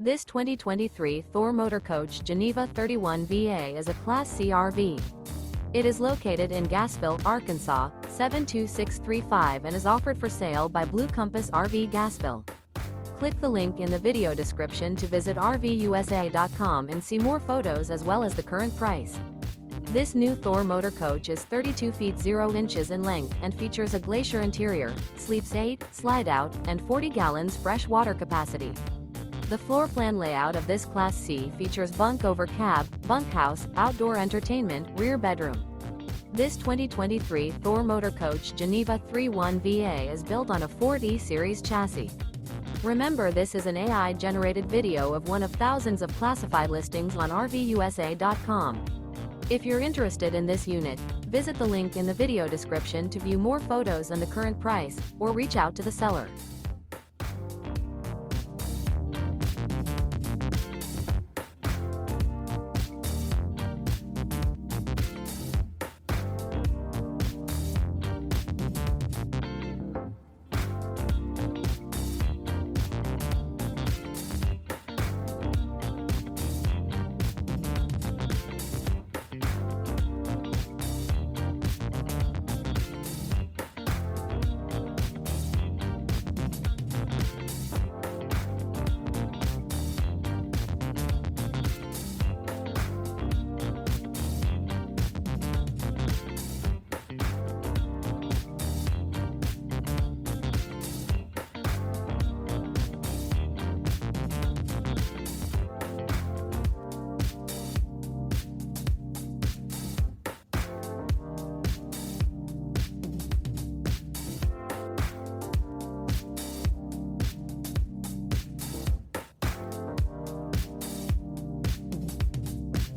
This 2023 Thor Motor Coach Geneva 31VA is a Class C RV. It is located in Gassville, Arkansas, 72635 and is offered for sale by Blue Compass RV Gassville. Click the link in the video description to visit RVUSA.com and see more photos as well as the current price. This new Thor Motor Coach is 32 feet 0 inches in length and features a GLACIER interior, sleeps 8, Slideout, and 40 gallons fresh water capacity. The floor plan layout of this Class C features Bunk Over Cab, Bunkhouse, outdoor entertainment, rear bedroom. This 2023 Thor Motor Coach Geneva 31VA is built on a Ford E-Series chassis. Remember, this is an AI-generated video of one of thousands of classified listings on RVUSA.com. If you're interested in this unit, visit the link in the video description to view more photos and the current price, or reach out to the seller.